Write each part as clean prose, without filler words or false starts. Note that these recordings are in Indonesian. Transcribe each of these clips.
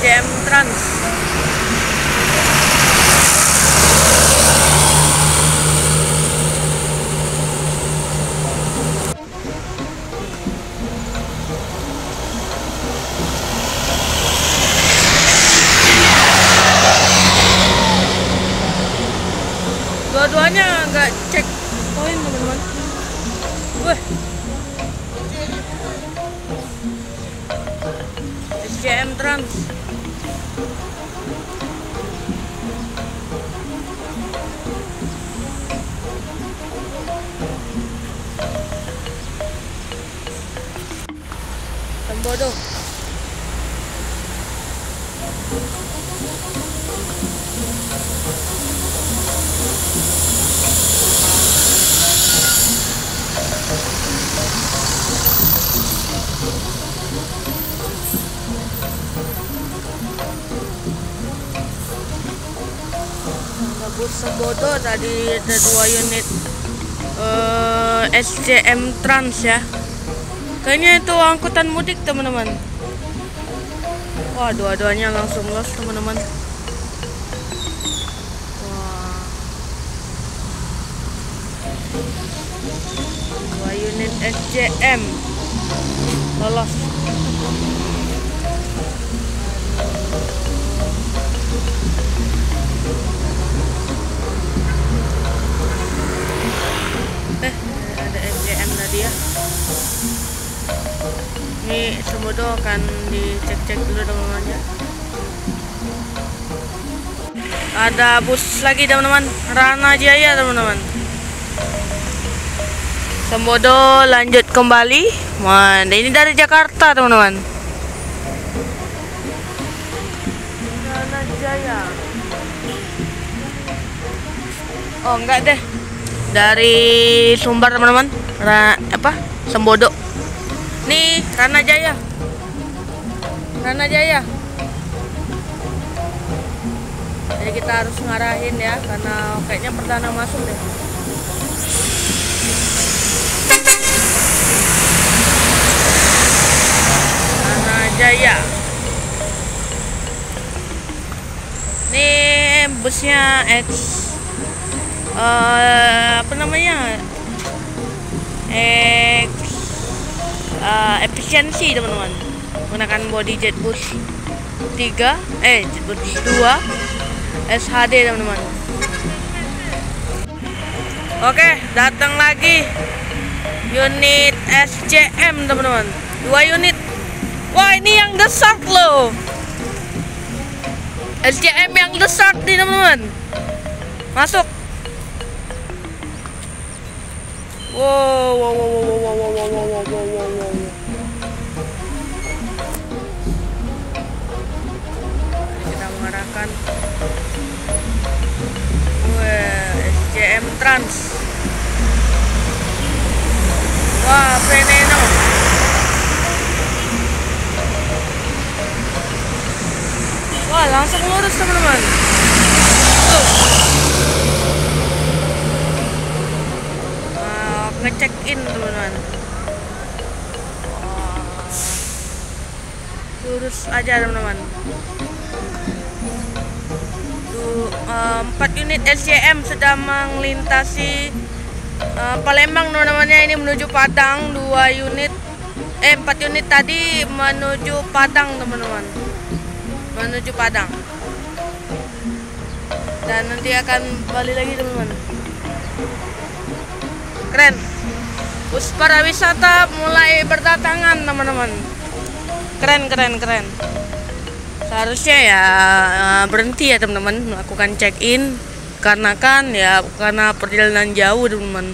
SCM Trans. Dua-duanya nggak cek poin teman-teman. Wih, SCM Trans. Sembodo. Bus Sembodo tadi ada 2 unit SCM Trans ya. Kayaknya itu angkutan mudik teman-teman. Wah, dua-duanya langsung los teman-teman. Wah, 2 unit SCM lolos. Ada SCM tadi ya. Ini Sembodo akan dicek-cek dulu teman-teman ya. Ada bus lagi teman-teman, Rana Jaya teman-teman. Sembodo lanjut kembali. Wah, ini dari Jakarta teman-teman. Rana Jaya. Oh enggak deh, dari Sumbar teman-teman. Sembodo. Nih Rana Jaya. Rana Jaya. Jadi kita harus ngarahin ya, karena kayaknya perdana masuk deh. Rana Jaya. Nih busnya apa namanya? Efisiensi teman-teman, menggunakan body Jetbus 3 Jetbus 2 SHD teman-teman. Oke, datang lagi unit SCM teman-teman, 2 unit. Wah, ini yang desert loh, SCM yang desert nih teman-teman. Masuk. Wow. Kita mengarahkan SCM Trans. Wah, Veneno. Wah, langsung lurus teman-teman. Ngecek in teman-teman. Lurus aja teman-teman. Tuh, 4 unit SCM sedang melintasi Palembang namanya ini menuju Padang. 4 unit tadi menuju Padang teman-teman, menuju Padang, dan nanti akan balik lagi teman-teman. Keren, bus para wisata mulai berdatangan teman-teman. Keren. Seharusnya ya berhenti ya teman-teman melakukan check-in, karena perjalanan jauh teman-teman,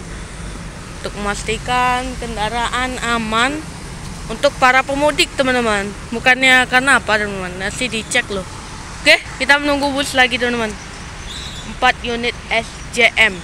untuk memastikan kendaraan aman untuk para pemudik teman-teman. Bukannya karena apa teman-teman, nanti dicek loh. Oke, kita menunggu bus lagi teman-teman. 4 unit SCM.